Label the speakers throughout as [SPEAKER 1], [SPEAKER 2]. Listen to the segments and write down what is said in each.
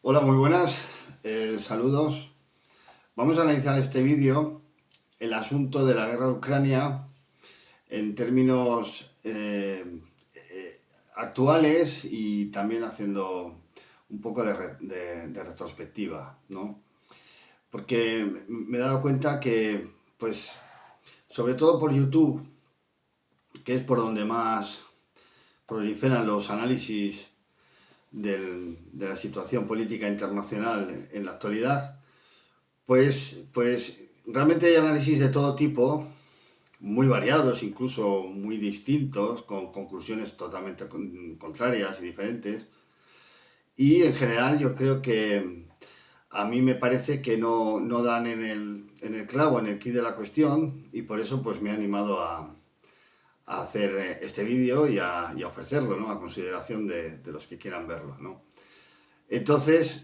[SPEAKER 1] Hola, muy buenas, saludos. Vamos a analizar este vídeo, el asunto de la guerra de Ucrania en términos actuales y también haciendo un poco de retrospectiva, ¿no? Porque me he dado cuenta que, pues, sobre todo por YouTube, que es por donde más proliferan los análisis de la situación política internacional en la actualidad, pues realmente hay análisis de todo tipo, muy variados, incluso muy distintos, con conclusiones totalmente contrarias y diferentes. Y en general yo creo que a mí me parece que no dan en el clavo, en el quid de la cuestión, y por eso pues me he animado a hacer este vídeo y a ofrecerlo, ¿no? A consideración de los que quieran verlo, ¿no? Entonces,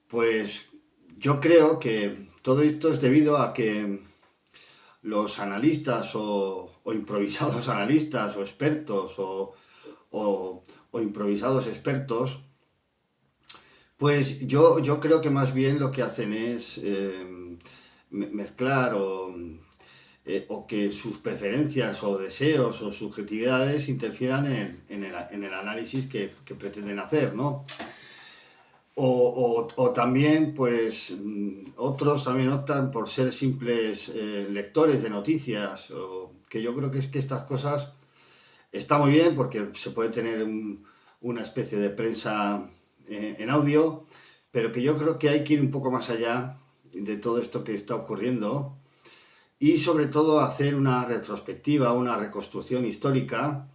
[SPEAKER 1] pues yo creo que todo esto es debido a que los analistas o improvisados analistas o expertos o improvisados expertos, pues yo creo que más bien lo que hacen es mezclar o que sus preferencias o deseos o subjetividades interfieran en el análisis que pretenden hacer, ¿no? O también, pues, otros también optan por ser simples lectores de noticias, que yo creo que es que estas cosas está muy bien porque se puede tener una especie de prensa en audio, pero que yo creo que hay que ir un poco más allá de todo esto que está ocurriendo y sobre todo hacer una retrospectiva, una reconstrucción histórica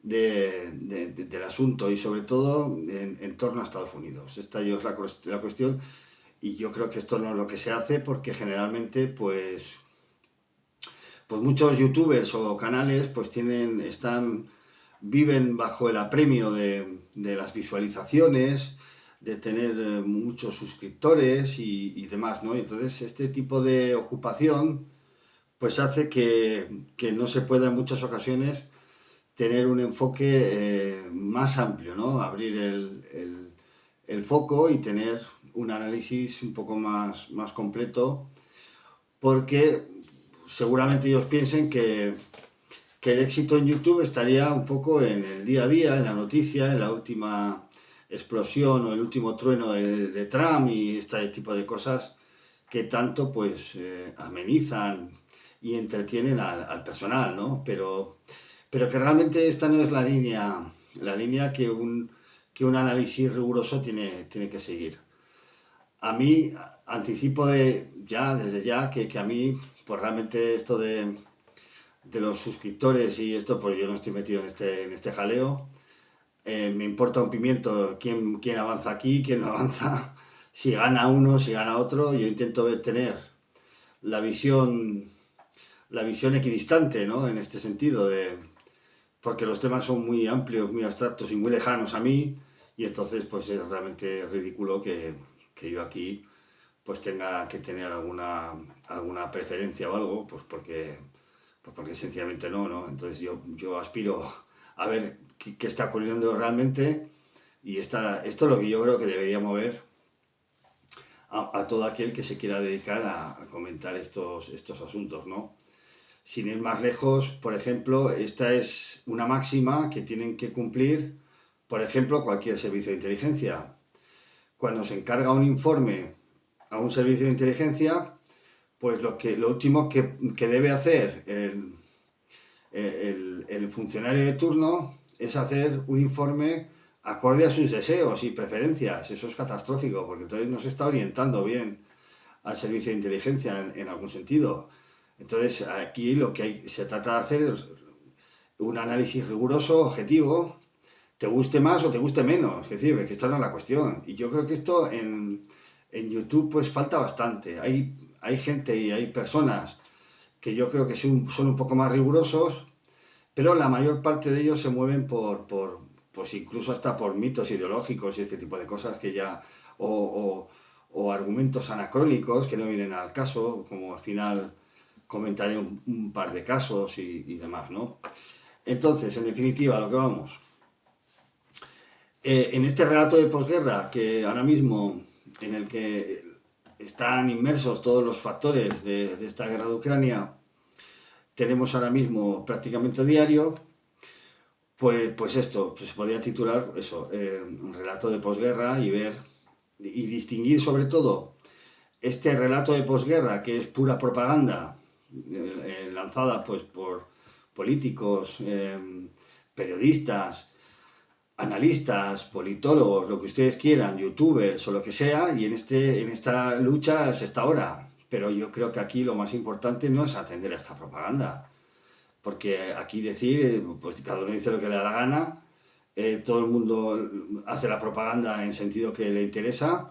[SPEAKER 1] del asunto y sobre todo en torno a Estados Unidos. Esta yo es la cuestión y yo creo que esto no es lo que se hace porque generalmente pues muchos youtubers o canales pues viven bajo el apremio de las visualizaciones, de tener muchos suscriptores y demás, ¿no? Entonces este tipo de ocupación pues hace que no se pueda en muchas ocasiones tener un enfoque más amplio, ¿no? Abrir el foco y tener un análisis un poco más completo, porque seguramente ellos piensen que el éxito en YouTube estaría un poco en el día a día, en la noticia, en la última explosión o el último trueno de Trump y este tipo de cosas que tanto pues amenizan y entretienen al personal, ¿no? Pero que realmente esta no es la línea que un análisis riguroso tiene que seguir. A mí anticipo desde ya, que a mí, pues realmente esto de los suscriptores y esto, pues yo no estoy metido en este jaleo. Me importa un pimiento quién avanza aquí, quién no avanza, si gana uno, si gana otro. Yo intento tener la visión, la visión equidistante, ¿no? En este sentido, porque los temas son muy amplios, muy abstractos y muy lejanos a mí, y entonces pues es realmente ridículo que yo aquí pues tenga que tener alguna preferencia o algo, pues porque sencillamente no. Entonces yo aspiro a ver qué está ocurriendo realmente y esto es lo que yo creo que debería mover a todo aquel que se quiera dedicar a comentar estos asuntos, ¿no? Sin ir más lejos, por ejemplo, esta es una máxima que tienen que cumplir, por ejemplo, cualquier servicio de inteligencia. Cuando se encarga un informe a un servicio de inteligencia, pues lo último que debe hacer el funcionario de turno es hacer un informe acorde a sus deseos y preferencias. Eso es catastrófico, porque entonces no se está orientando bien al servicio de inteligencia en algún sentido. Entonces aquí lo que se trata de hacer es un análisis riguroso, objetivo, te guste más o te guste menos. Es decir, que esta no es la cuestión. Y yo creo que esto en YouTube pues falta bastante. Hay gente y hay personas que yo creo que son un poco más rigurosos, pero la mayor parte de ellos se mueven pues incluso hasta por mitos ideológicos y este tipo de cosas que ya, o argumentos anacrónicos que no vienen al caso, como al final comentaré un par de casos y demás, ¿no? Entonces, en definitiva, a lo que vamos. En este relato de posguerra, que ahora mismo, en el que están inmersos todos los factores de esta guerra de Ucrania, tenemos ahora mismo prácticamente diario, pues esto, pues se podría titular eso, un relato de posguerra y ver y distinguir sobre todo este relato de posguerra que es pura propaganda lanzada pues por políticos, periodistas, analistas, politólogos, lo que ustedes quieran, youtubers o lo que sea, y en esta lucha se está ahora. Pero yo creo que aquí lo más importante no es atender a esta propaganda, porque aquí decir, pues cada uno dice lo que le da la gana, todo el mundo hace la propaganda en sentido que le interesa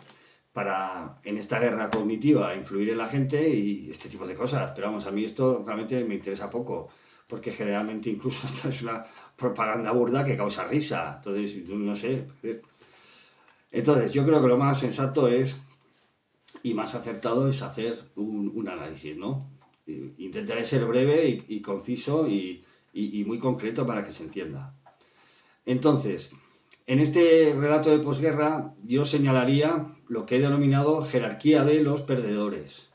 [SPEAKER 1] para, en esta guerra cognitiva, influir en la gente y este tipo de cosas. Pero vamos, a mí esto realmente me interesa poco, porque generalmente incluso esta es una propaganda burda que causa risa. Entonces, no sé. Entonces, yo creo que lo más sensato es, y más acertado, es hacer un análisis, ¿no? Intentaré ser breve y conciso y muy concreto para que se entienda. Entonces, en este relato de posguerra yo señalaría lo que he denominado jerarquía de los perdedores.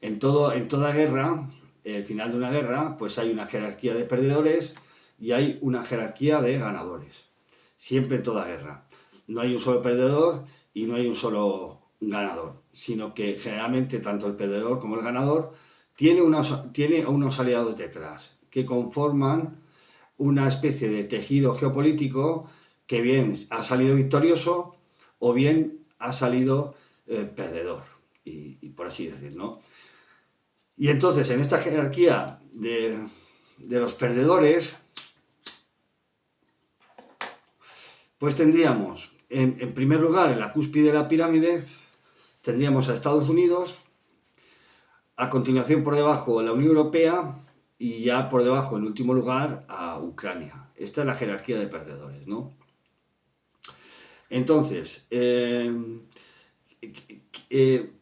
[SPEAKER 1] En toda guerra, el final de una guerra, pues hay una jerarquía de perdedores y hay una jerarquía de ganadores. Siempre en toda guerra. No hay un solo perdedor y no hay un solo ganador, sino que generalmente tanto el perdedor como el ganador tiene unos aliados detrás que conforman una especie de tejido geopolítico que bien ha salido victorioso o bien ha salido perdedor, y por así decir, ¿no? Y entonces en esta jerarquía de los perdedores, pues tendríamos en primer lugar en la cúspide de la pirámide, tendríamos a Estados Unidos, a continuación por debajo la Unión Europea y ya por debajo en último lugar a Ucrania. Esta es la jerarquía de perdedores, ¿no? Entonces,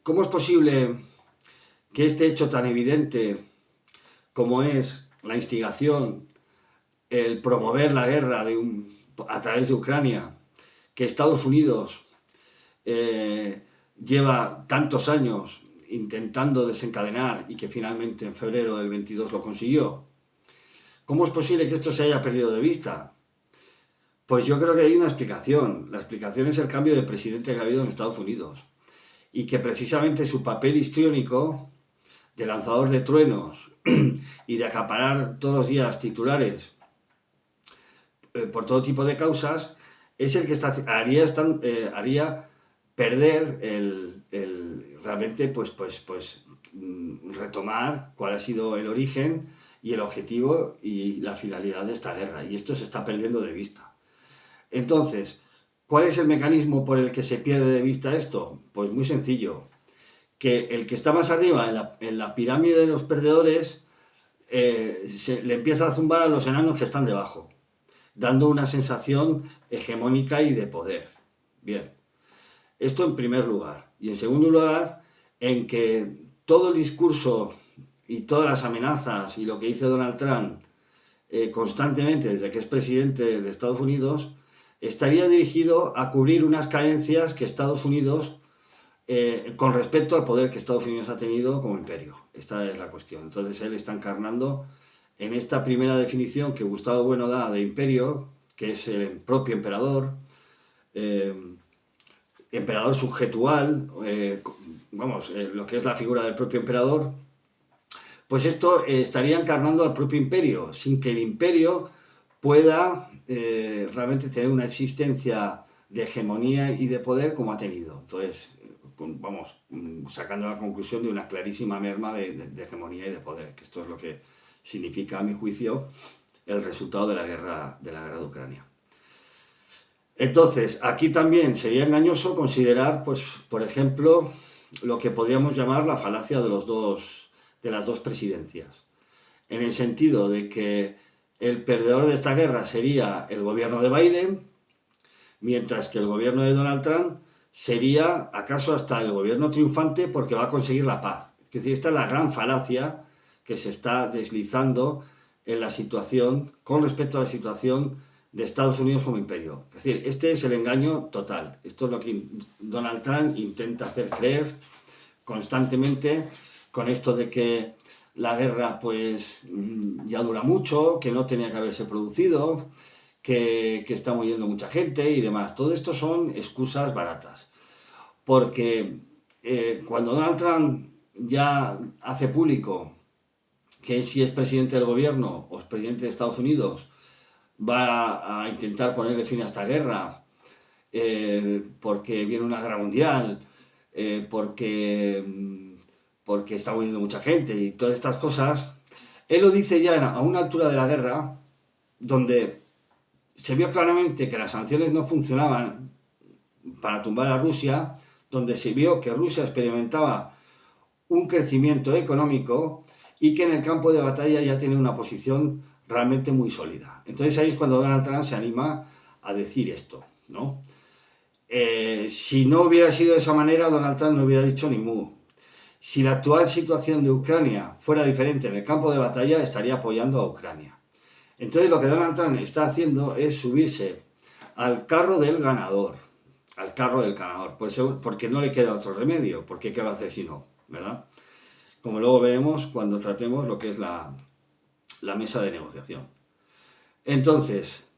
[SPEAKER 1] ¿cómo es posible que este hecho tan evidente como es la instigación, el promover la guerra a través de Ucrania, que Estados Unidos lleva tantos años intentando desencadenar y que finalmente en febrero del 22 lo consiguió? ¿Cómo es posible que esto se haya perdido de vista? Pues yo creo que hay una explicación. La explicación es el cambio de presidente que ha habido en Estados Unidos y que precisamente su papel histriónico de lanzador de truenos y de acaparar todos los días titulares por todo tipo de causas es el que haría perder realmente pues retomar cuál ha sido el origen y el objetivo y la finalidad de esta guerra, y esto se está perdiendo de vista. Entonces, ¿cuál es el mecanismo por el que se pierde de vista esto? Pues muy sencillo, que el que está más arriba en la pirámide de los perdedores le empieza a zumbar a los enanos que están debajo, dando una sensación hegemónica y de poder. Bien, esto en primer lugar. Y en segundo lugar, en que todo el discurso y todas las amenazas y lo que dice Donald Trump constantemente desde que es presidente de Estados Unidos estaría dirigido a cubrir unas carencias que Estados Unidos, con respecto al poder que Estados Unidos ha tenido como imperio. Esta es la cuestión. Entonces él está encarnando en esta primera definición que Gustavo Bueno da de imperio, que es el propio emperador, emperador subjetual, lo que es la figura del propio emperador, pues esto estaría encarnando al propio imperio, sin que el imperio pueda realmente tener una existencia de hegemonía y de poder como ha tenido. Entonces, sacando la conclusión de una clarísima merma de hegemonía y de poder, que esto es lo que significa, a mi juicio, el resultado de la guerra de Ucrania. Entonces, aquí también sería engañoso considerar, pues, por ejemplo, lo que podríamos llamar la falacia de las dos presidencias, en el sentido de que el perdedor de esta guerra sería el gobierno de Biden, mientras que el gobierno de Donald Trump sería acaso hasta el gobierno triunfante porque va a conseguir la paz. Es decir, esta es la gran falacia que se está deslizando en la situación con respecto a la situación de Estados Unidos como imperio. Es decir, este es el engaño total. Esto es lo que Donald Trump intenta hacer creer constantemente con esto de que la guerra pues ya dura mucho, que no tenía que haberse producido, que está muriendo mucha gente y demás. Todo esto son excusas baratas. Porque cuando Donald Trump ya hace público que si es presidente del gobierno o es presidente de Estados Unidos, va a intentar ponerle fin a esta guerra, porque viene una guerra mundial, porque está muriendo mucha gente y todas estas cosas, él lo dice ya a una altura de la guerra, donde se vio claramente que las sanciones no funcionaban para tumbar a Rusia, donde se vio que Rusia experimentaba un crecimiento económico y que en el campo de batalla ya tiene una posición realmente muy sólida. Entonces ahí es cuando Donald Trump se anima a decir esto, ¿no? Si no hubiera sido de esa manera, Donald Trump no hubiera dicho ni mu. Si la actual situación de Ucrania fuera diferente en el campo de batalla, estaría apoyando a Ucrania. Entonces lo que Donald Trump está haciendo es subirse al carro del ganador, porque no le queda otro remedio, porque ¿qué va a hacer si no? ¿Verdad? Como luego veremos cuando tratemos lo que es la mesa de negociación. Entonces,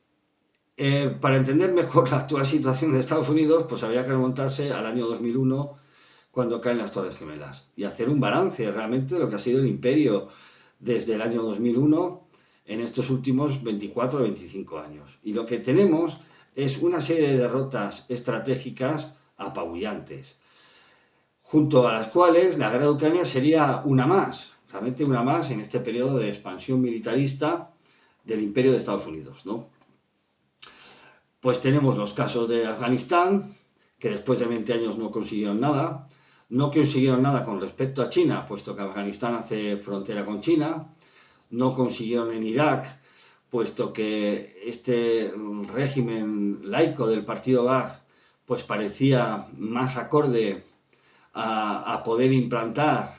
[SPEAKER 1] para entender mejor la actual situación de Estados Unidos, pues habría que remontarse al año 2001, cuando caen las Torres Gemelas, y hacer un balance realmente de lo que ha sido el imperio desde el año 2001 en estos últimos 24 o 25 años. Y lo que tenemos es una serie de derrotas estratégicas apabullantes, junto a las cuales la guerra de Ucrania sería una más, realmente una más en este periodo de expansión militarista del imperio de Estados Unidos, ¿no? Pues tenemos los casos de Afganistán, que después de 20 años no consiguieron nada con respecto a China, puesto que Afganistán hace frontera con China, no consiguieron en Irak, puesto que este régimen laico del partido Baath pues parecía más acorde a poder implantar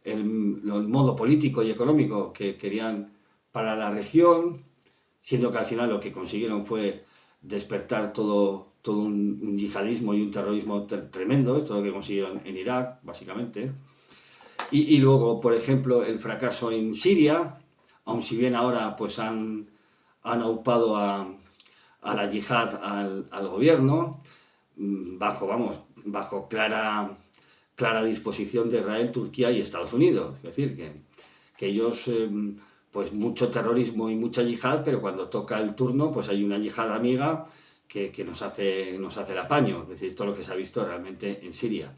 [SPEAKER 1] el modo político y económico que querían para la región, siendo que al final lo que consiguieron fue despertar todo un yihadismo y un terrorismo tremendo. Esto es lo que consiguieron en Irak, básicamente. Y luego, por ejemplo, el fracaso en Siria, aun si bien ahora pues han aupado a la yihad al gobierno, bajo clara disposición de Israel, Turquía y Estados Unidos. Es decir, que ellos, pues mucho terrorismo y mucha yihad, pero cuando toca el turno, pues hay una yihad amiga que nos hace el apaño. Es decir, esto es lo que se ha visto realmente en Siria.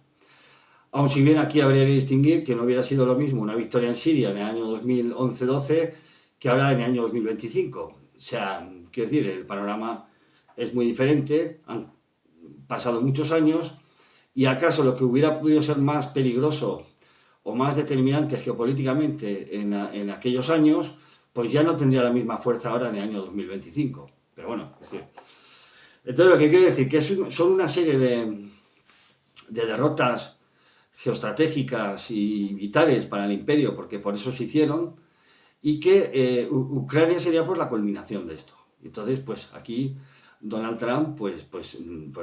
[SPEAKER 1] Aun si bien aquí habría que distinguir que no hubiera sido lo mismo una victoria en Siria en el año 2011-12 que ahora en el año 2025. O sea, quiero decir, el panorama es muy diferente, han pasado muchos años, y acaso lo que hubiera podido ser más peligroso o más determinante geopolíticamente en aquellos años, pues ya no tendría la misma fuerza ahora en el año 2025. Pero bueno, es decir, entonces lo que quiero decir que son una serie de derrotas geoestratégicas y vitales para el imperio, porque por eso se hicieron, y que Ucrania sería pues la culminación de esto. Entonces, pues aquí Donald Trump, pues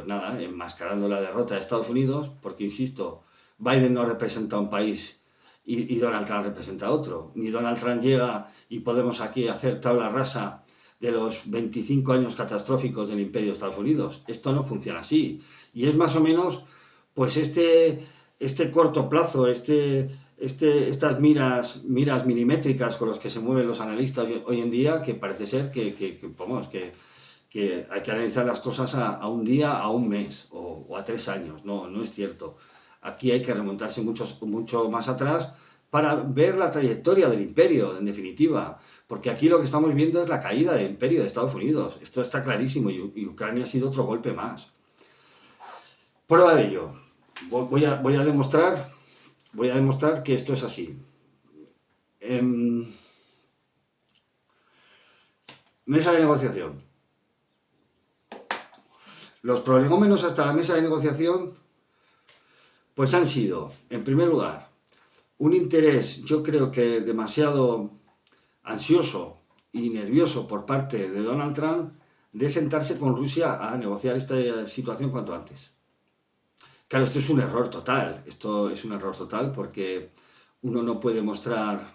[SPEAKER 1] nada, enmascarando la derrota de Estados Unidos, porque insisto, Biden no representa un país y Donald Trump representa otro. Ni Donald Trump llega y podemos aquí hacer tabla rasa de los 25 años catastróficos del imperio de Estados Unidos. Esto no funciona así. Y es más o menos, pues este corto plazo, estas miras milimétricas con las que se mueven los analistas hoy en día, que parece ser que hay que analizar las cosas a un día, a un mes o a 3 años. No es cierto. Aquí hay que remontarse mucho más atrás para ver la trayectoria del imperio, en definitiva. Porque aquí lo que estamos viendo es la caída del imperio de Estados Unidos. Esto está clarísimo y Ucrania ha sido otro golpe más. Prueba de ello. Voy a demostrar que esto es así. Mesa de negociación. Los prolegómenos hasta la mesa de negociación pues han sido, en primer lugar, un interés, yo creo que demasiado ansioso y nervioso por parte de Donald Trump de sentarse con Rusia a negociar esta situación cuanto antes. Claro, esto es un error total, esto es un error total porque uno no puede mostrar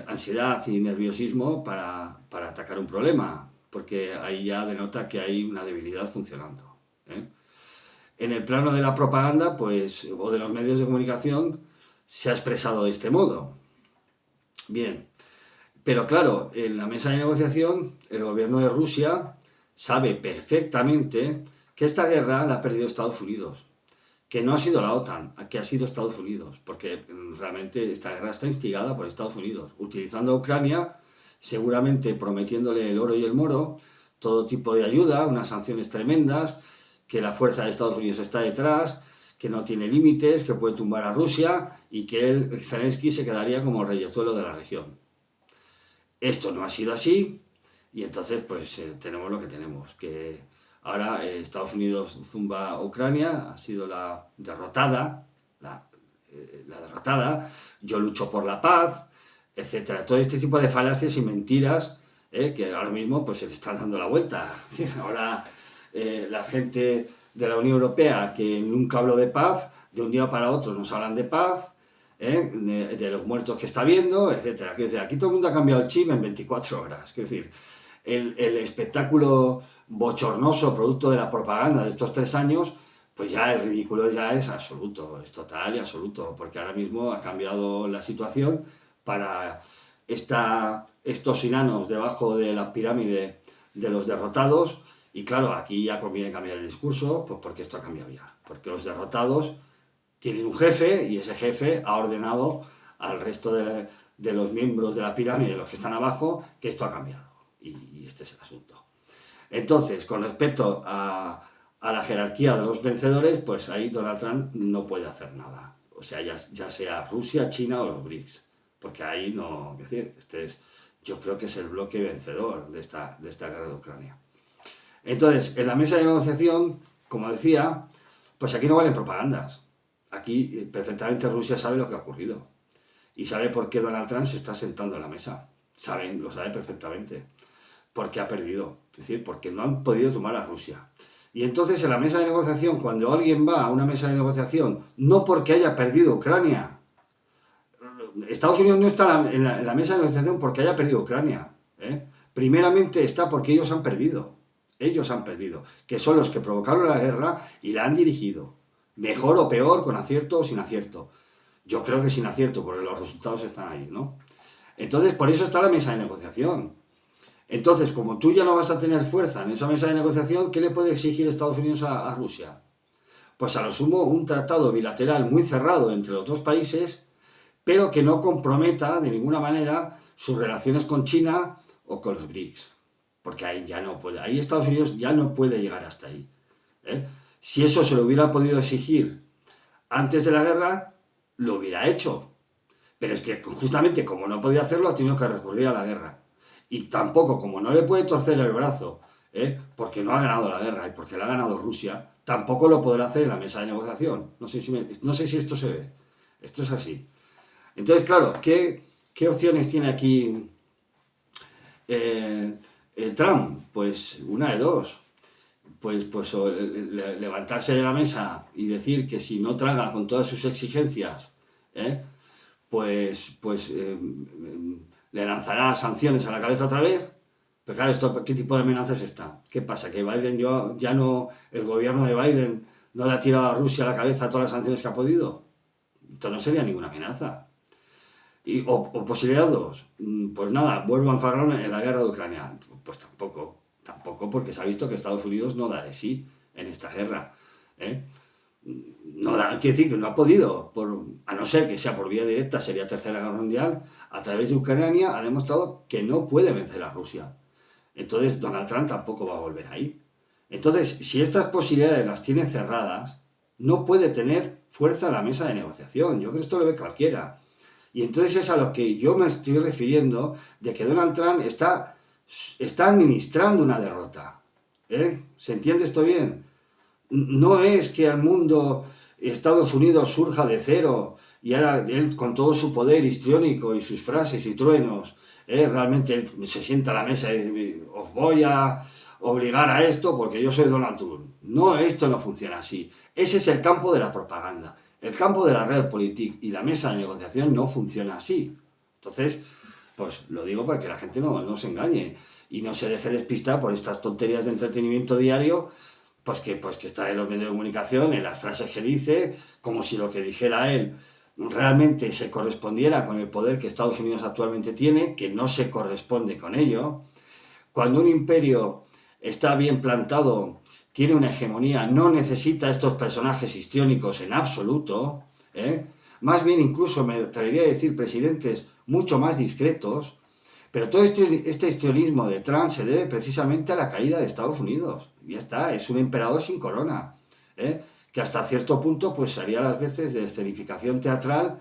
[SPEAKER 1] ansiedad y nerviosismo para atacar un problema, porque ahí ya denota que hay una debilidad funcionando. ¿Eh? En el plano de la propaganda, pues, o de los medios de comunicación, se ha expresado de este modo. Bien, pero claro, en la mesa de negociación, el gobierno de Rusia sabe perfectamente que esta guerra la ha perdido Estados Unidos, que no ha sido la OTAN, que ha sido Estados Unidos, porque realmente esta guerra está instigada por Estados Unidos, utilizando a Ucrania, seguramente prometiéndole el oro y el moro, todo tipo de ayuda, unas sanciones tremendas, que la fuerza de Estados Unidos está detrás, que no tiene límites, que puede tumbar a Rusia y que Zelensky se quedaría como reyezuelo de la región. Esto no ha sido así y entonces pues tenemos lo que tenemos, que ahora Estados Unidos zumba a Ucrania, ha sido la derrotada, la derrotada, yo lucho por la paz, etcétera. Todo este tipo de falacias y mentiras que ahora mismo pues se le están dando la vuelta. Ahora la gente de la Unión Europea que nunca habló de paz, de un día para otro nos hablan de paz, de los muertos que está viendo, etcétera. Aquí todo el mundo ha cambiado el chip en 24 horas. Es decir, el espectáculo bochornoso producto de la propaganda de estos 3 años, pues ya el ridículo ya es absoluto, es total y absoluto, porque ahora mismo ha cambiado la situación para estos enanos debajo de la pirámide de los derrotados, y claro, aquí ya conviene cambiar el discurso, pues porque esto ha cambiado ya, porque los derrotados tienen un jefe y ese jefe ha ordenado al resto de los miembros de la pirámide, los que están abajo, que esto ha cambiado. Y este es el asunto. Entonces, con respecto a la jerarquía de los vencedores, pues ahí Donald Trump no puede hacer nada. O sea, ya sea Rusia, China o los BRICS. Porque ahí no, es decir, yo creo que es el bloque vencedor de esta guerra de Ucrania. Entonces, en la mesa de negociación, como decía, pues aquí no valen propagandas. Aquí perfectamente Rusia sabe lo que ha ocurrido. Y sabe por qué Donald Trump se está sentando en la mesa. Lo sabe perfectamente. Porque ha perdido. Es decir, porque no han podido tomar a Rusia. Y entonces en la mesa de negociación, cuando alguien va a una mesa de negociación, no porque haya perdido Ucrania, Estados Unidos no está en la mesa de negociación porque haya perdido Ucrania. Primeramente está porque ellos han perdido. Ellos han perdido. Que son los que provocaron la guerra y la han dirigido. Mejor o peor, con acierto o sin acierto. Yo creo que sin acierto, porque los resultados están ahí, ¿no? Entonces, por eso está la mesa de negociación. Entonces, como tú ya no vas a tener fuerza en esa mesa de negociación, ¿qué le puede exigir Estados Unidos a Rusia? Pues a lo sumo un tratado bilateral muy cerrado entre los dos países, pero que no comprometa de ninguna manera sus relaciones con China o con los BRICS. Porque ahí ya no puede, ahí Estados Unidos ya no puede llegar hasta ahí. Si eso se lo hubiera podido exigir antes de la guerra, lo hubiera hecho. Pero es que justamente como no podía hacerlo, ha tenido que recurrir a la guerra. Y tampoco, como no le puede torcer el brazo, porque no ha ganado la guerra y porque la ha ganado Rusia, tampoco lo podrá hacer en la mesa de negociación. No sé si esto se ve. Esto es así. Entonces, claro, ¿qué opciones tiene aquí Trump? Pues una de dos. Pues levantarse de la mesa y decir que si no traga con todas sus exigencias, le lanzará sanciones a la cabeza otra vez. Pero claro, ¿qué tipo de amenaza es esta? ¿Qué pasa? ¿Que Biden ya no, el gobierno de Biden no le ha tirado a Rusia a la cabeza todas las sanciones que ha podido? Esto no sería ninguna amenaza. O posibilidad dos, pues nada, vuelvo a enfadarme en la guerra de Ucrania. Pues tampoco, porque se ha visto que Estados Unidos no da de sí en esta guerra. No da, quiere decir que no ha podido, a no ser que sea por vía directa, sería Tercera Guerra Mundial, a través de Ucrania ha demostrado que no puede vencer a Rusia. Entonces Donald Trump tampoco va a volver ahí. Entonces, si estas posibilidades las tiene cerradas, no puede tener fuerza en la mesa de negociación. Yo creo que esto lo ve cualquiera. Y entonces es a lo que yo me estoy refiriendo, de que Donald Trump está administrando una derrota. ¿Se entiende esto bien? No es que al mundo Estados Unidos surja de cero y ahora él con todo su poder histriónico y sus frases y truenos realmente él se sienta a la mesa y dice, os voy a obligar a esto porque yo soy Donald Trump. No, esto no funciona así. Ese es el campo de la propaganda. El campo de la Realpolitik y la mesa de negociación no funciona así. Entonces, pues lo digo para que la gente no se engañe y no se deje despistar por estas tonterías de entretenimiento diario, pues que está en los medios de comunicación, en las frases que dice, como si lo que dijera él realmente se correspondiera con el poder que Estados Unidos actualmente tiene, que no se corresponde con ello. Cuando un imperio está bien plantado, tiene una hegemonía, no necesita estos personajes histriónicos en absoluto, más bien incluso me atrevería a decir presidentes mucho más discretos, pero todo este histrionismo de Trump se debe precisamente a la caída de Estados Unidos. Ya está, es un emperador sin corona, que hasta cierto punto pues haría las veces de escenificación teatral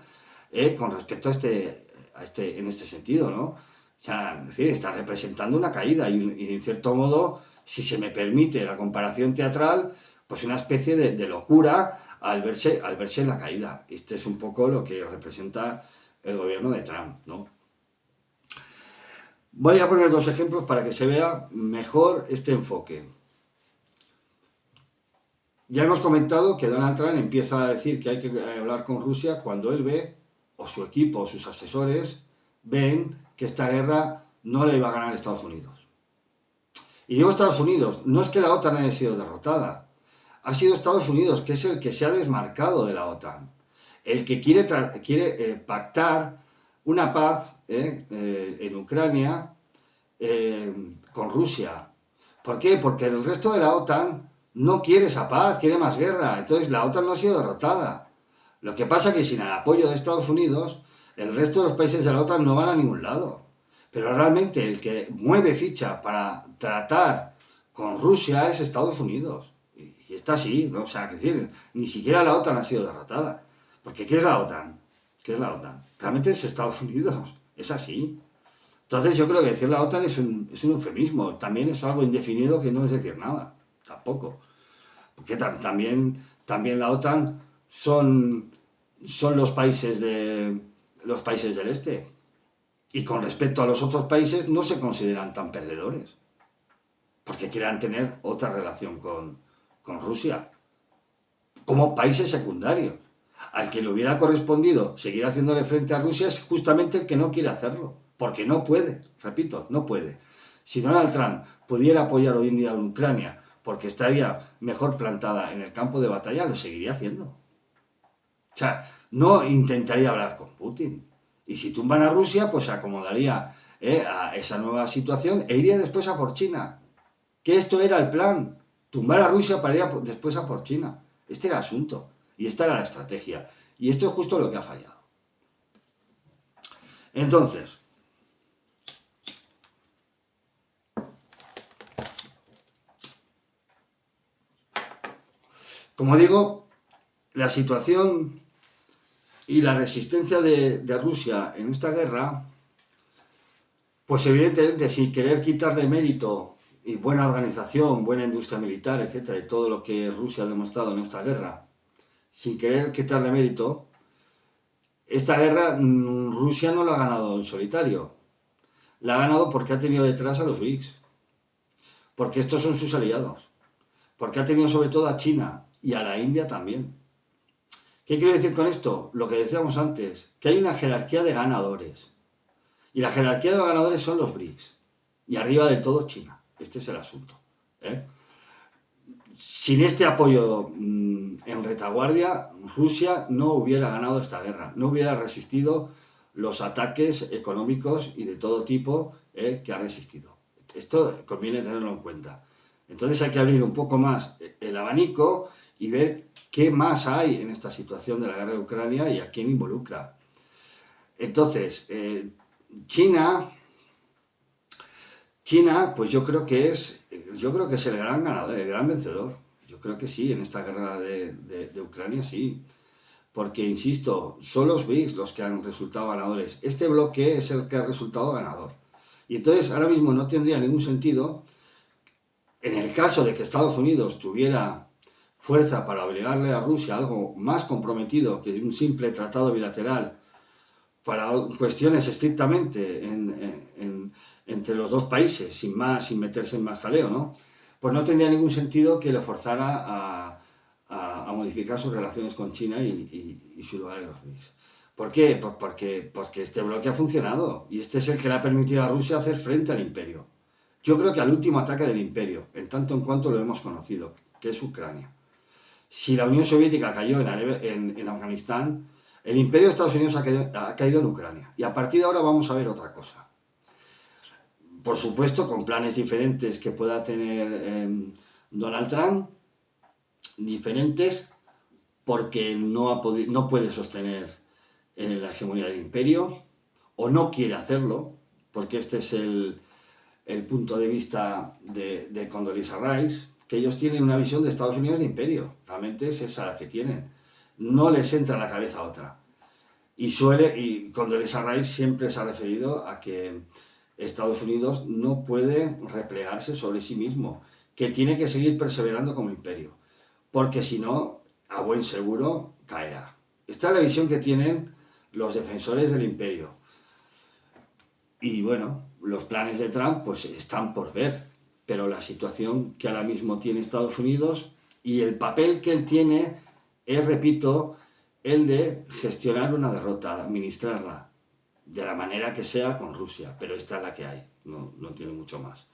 [SPEAKER 1] con respecto en este sentido, ¿no? O sea, es decir, está representando una caída y en cierto modo, si se me permite la comparación teatral, pues una especie de locura al verse en la caída. Este es un poco lo que representa el gobierno de Trump, ¿no? Voy a poner dos ejemplos para que se vea mejor este enfoque. Ya hemos comentado que Donald Trump empieza a decir que hay que hablar con Rusia cuando él ve, o su equipo, o sus asesores, ven que esta guerra no la iba a ganar Estados Unidos. Y digo Estados Unidos, no es que la OTAN haya sido derrotada, ha sido Estados Unidos, que es el que se ha desmarcado de la OTAN, el que quiere pactar una paz en Ucrania con Rusia. ¿Por qué? Porque el resto de la OTAN no quiere esa paz, quiere más guerra. Entonces la OTAN no ha sido derrotada. Lo que pasa es que sin el apoyo de Estados Unidos, el resto de los países de la OTAN no van a ningún lado. Pero realmente el que mueve ficha para tratar con Rusia es Estados Unidos. Y está así, ¿no? O sea, que decir, ni siquiera la OTAN ha sido derrotada. Porque ¿qué es la OTAN? ¿Qué es la OTAN? Realmente es Estados Unidos. Es así. Entonces yo creo que decir la OTAN es un eufemismo. También es algo indefinido que no es decir nada. Tampoco. Porque también la OTAN son los países del este. Y con respecto a los otros países no se consideran tan perdedores. Porque quieran tener otra relación con Rusia. Como países secundarios. Al que le hubiera correspondido seguir haciéndole frente a Rusia es justamente el que no quiere hacerlo. Porque no puede, repito, no puede. Si Donald Trump pudiera apoyar hoy en día a Ucrania porque estaría mejor plantada en el campo de batalla, lo seguiría haciendo. O sea, no intentaría hablar con Putin. Y si tumban a Rusia, pues se acomodaría a esa nueva situación e iría después a por China. Que esto era el plan, tumbar a Rusia para ir después a por China. Este era el asunto y esta era la estrategia. Y esto es justo lo que ha fallado. Entonces, como digo, la situación y la resistencia de Rusia en esta guerra, pues evidentemente sin querer quitarle mérito y buena organización, buena industria militar, etcétera, y todo lo que Rusia ha demostrado en esta guerra, sin querer quitarle mérito, esta guerra Rusia no la ha ganado en solitario, la ha ganado porque ha tenido detrás a los BRICS, porque estos son sus aliados, porque ha tenido sobre todo a China y a la India también. ¿Qué quiero decir con esto? Lo que decíamos antes, que hay una jerarquía de ganadores. Y la jerarquía de los ganadores son los BRICS. Y arriba de todo China. Este es el asunto. Sin este apoyo en retaguardia, Rusia no hubiera ganado esta guerra. No hubiera resistido los ataques económicos y de todo tipo que ha resistido. Esto conviene tenerlo en cuenta. Entonces hay que abrir un poco más el abanico y ver qué más hay en esta situación de la guerra de Ucrania y a quién involucra. Entonces, China, pues yo creo que es el gran ganador, el gran vencedor. Yo creo que sí, en esta guerra de Ucrania sí. Porque, insisto, son los BRICS los que han resultado ganadores. Este bloque es el que ha resultado ganador. Y entonces ahora mismo no tendría ningún sentido, en el caso de que Estados Unidos tuviera fuerza para obligarle a Rusia a algo más comprometido que un simple tratado bilateral, para cuestiones estrictamente entre los dos países, sin más, sin meterse en más jaleo, ¿no? Pues no tendría ningún sentido que le forzara a modificar sus relaciones con China y su lugar en los BRICS. ¿Por qué? Pues porque este bloque ha funcionado y este es el que le ha permitido a Rusia hacer frente al imperio. Yo creo que al último ataque del imperio, en tanto en cuanto lo hemos conocido, que es Ucrania. Si la Unión Soviética cayó en Afganistán, el imperio de Estados Unidos ha caído en Ucrania. Y a partir de ahora vamos a ver otra cosa. Por supuesto, con planes diferentes que pueda tener Donald Trump, diferentes porque no puede sostener la hegemonía del imperio o no quiere hacerlo, porque este es el punto de vista de Condoleezza Rice, que ellos tienen una visión de Estados Unidos de imperio, realmente es esa la que tienen, no les entra en la cabeza otra. Y Condoleezza Rice siempre se ha referido a que Estados Unidos no puede replegarse sobre sí mismo, que tiene que seguir perseverando como imperio, porque si no, a buen seguro caerá. Esta es la visión que tienen los defensores del imperio. Y bueno, los planes de Trump pues están por ver, pero la situación que ahora mismo tiene Estados Unidos y el papel que él tiene es, repito, el de gestionar una derrota, administrarla de la manera que sea con Rusia, pero esta es la que hay, no tiene mucho más.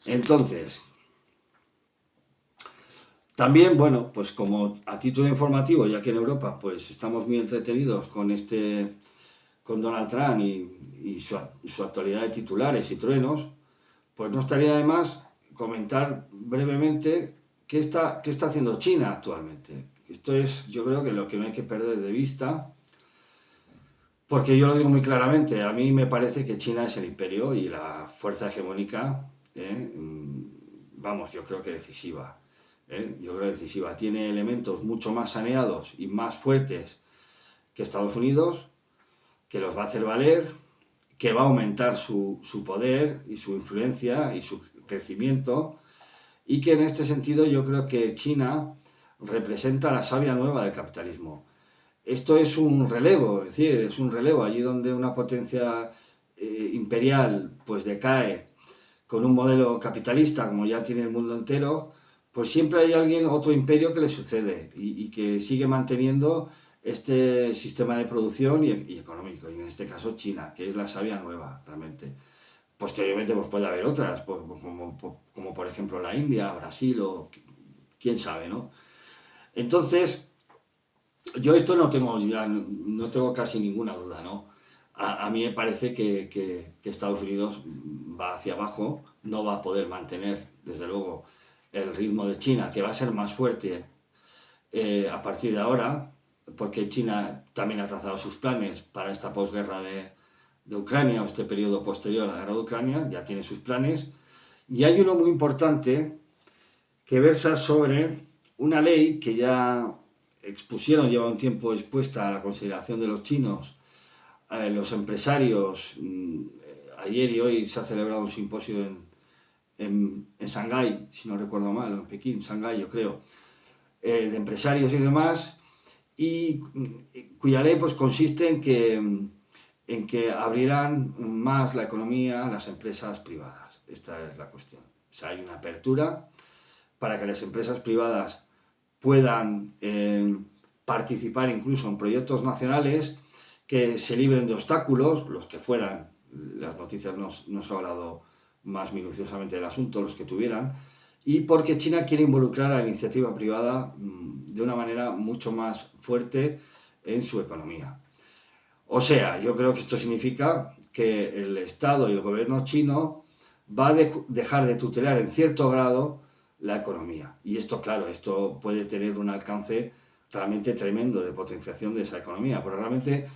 [SPEAKER 1] Entonces, también, bueno, pues como a título informativo, ya que en Europa pues estamos muy entretenidos con Donald Trump y su actualidad de titulares y truenos, pues no estaría de más comentar brevemente qué está haciendo China actualmente. Esto es, yo creo que lo que no hay que perder de vista, porque yo lo digo muy claramente, a mí me parece que China es el imperio y la fuerza hegemónica, vamos, yo creo que decisiva. Yo creo decisiva. Tiene elementos mucho más saneados y más fuertes que Estados Unidos, que los va a hacer valer, que va a aumentar su poder y su influencia y su crecimiento, y que en este sentido yo creo que China representa la savia nueva del capitalismo. Esto es un relevo, es decir, es un relevo allí donde una potencia imperial pues decae con un modelo capitalista como ya tiene el mundo entero, pues siempre hay otro imperio que le sucede y que sigue manteniendo este sistema de producción y económico, y en este caso China, que es la savia nueva realmente. Posteriormente pues puede haber otras, como por ejemplo la India, Brasil o quién sabe, ¿no? Entonces, yo esto no tengo casi ninguna duda, ¿no? A mí me parece que Estados Unidos va hacia abajo, no va a poder mantener, desde luego, el ritmo de China, que va a ser más fuerte a partir de ahora, porque China también ha trazado sus planes para esta posguerra de Ucrania, o este periodo posterior a la guerra de Ucrania, ya tiene sus planes. Y hay uno muy importante que versa sobre una ley que ya expusieron, lleva un tiempo expuesta a la consideración de los chinos, los empresarios. Ayer y hoy se ha celebrado un simposio en Shanghái, si no recuerdo mal, en Pekín, Shanghái yo creo, de empresarios y demás, y cuya ley pues consiste en que abrirán más la economía a las empresas privadas. Esta es la cuestión. O sea, hay una apertura para que las empresas privadas puedan participar incluso en proyectos nacionales, que se libren de obstáculos, los que fueran. Las noticias no se ha hablado más minuciosamente del asunto, los que tuvieran, y porque China quiere involucrar a la iniciativa privada de una manera mucho más fuerte en su economía. O sea, yo creo que esto significa que el Estado y el gobierno chino va a dejar de tutelar en cierto grado la economía. Y esto, claro, esto puede tener un alcance realmente tremendo de potenciación de esa economía, pero realmente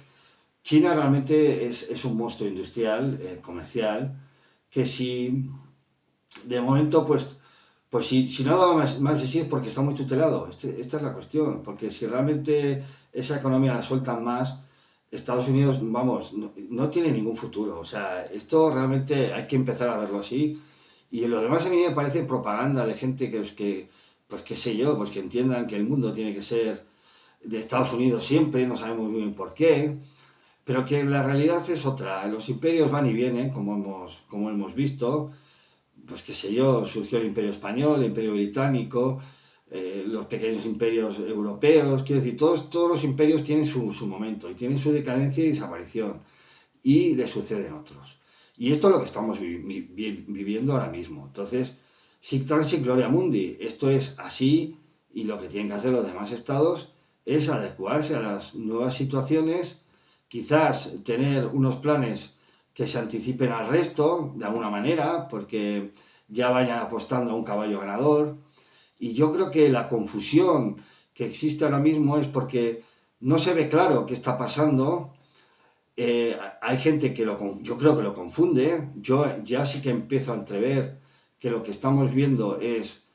[SPEAKER 1] China realmente es un monstruo industrial, comercial, que si de momento pues si no ha dado más de sí es porque está muy tutelado. Esta es la cuestión, porque si realmente esa economía la sueltan más, Estados Unidos, vamos, no tiene ningún futuro. O sea, esto realmente hay que empezar a verlo así. Y lo demás a mí me parece propaganda de gente pues qué sé yo, pues que entiendan que el mundo tiene que ser de Estados Unidos siempre, no sabemos muy bien por qué. pero que la realidad es otra. Los imperios van y vienen, como hemos visto. Pues qué sé yo, surgió el Imperio Español, el Imperio Británico, los pequeños imperios europeos, quiero decir, todos los imperios tienen su momento y tienen su decadencia y desaparición y le suceden otros. Y esto es lo que estamos viviendo ahora mismo. Entonces, sic transit gloria mundi, esto es así y lo que tienen que hacer los demás estados es adecuarse a las nuevas situaciones, quizás tener unos planes que se anticipen al resto de alguna manera, porque ya vayan apostando a un caballo ganador. Y yo creo que la confusión que existe ahora mismo es porque no se ve claro qué está pasando. Hay gente que yo creo que lo confunde. Yo ya sí que empiezo a entrever que lo que estamos viendo es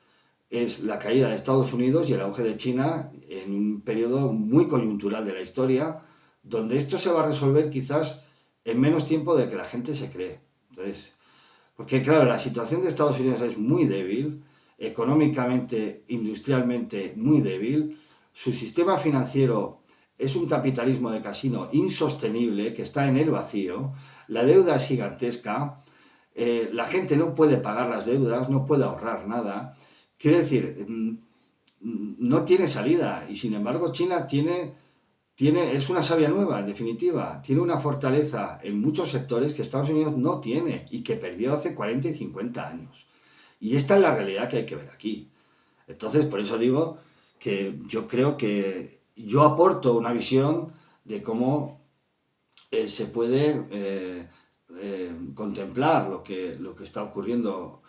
[SPEAKER 1] la caída de Estados Unidos y el auge de China en un periodo muy coyuntural de la historia, donde esto se va a resolver quizás en menos tiempo del que la gente se cree. Entonces, porque claro, la situación de Estados Unidos es muy débil, económicamente, industrialmente muy débil, su sistema financiero es un capitalismo de casino insostenible que está en el vacío, la deuda es gigantesca, la gente no puede pagar las deudas, no puede ahorrar nada. Quiero decir, no tiene salida y sin embargo China es una savia nueva, en definitiva. Tiene una fortaleza en muchos sectores que Estados Unidos no tiene y que perdió hace 40 y 50 años. Y esta es la realidad que hay que ver aquí. Entonces, por eso digo que yo creo que yo aporto una visión de cómo se puede contemplar lo que está ocurriendo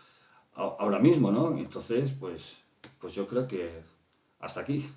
[SPEAKER 1] ahora mismo, ¿no? Entonces, pues yo creo que hasta aquí.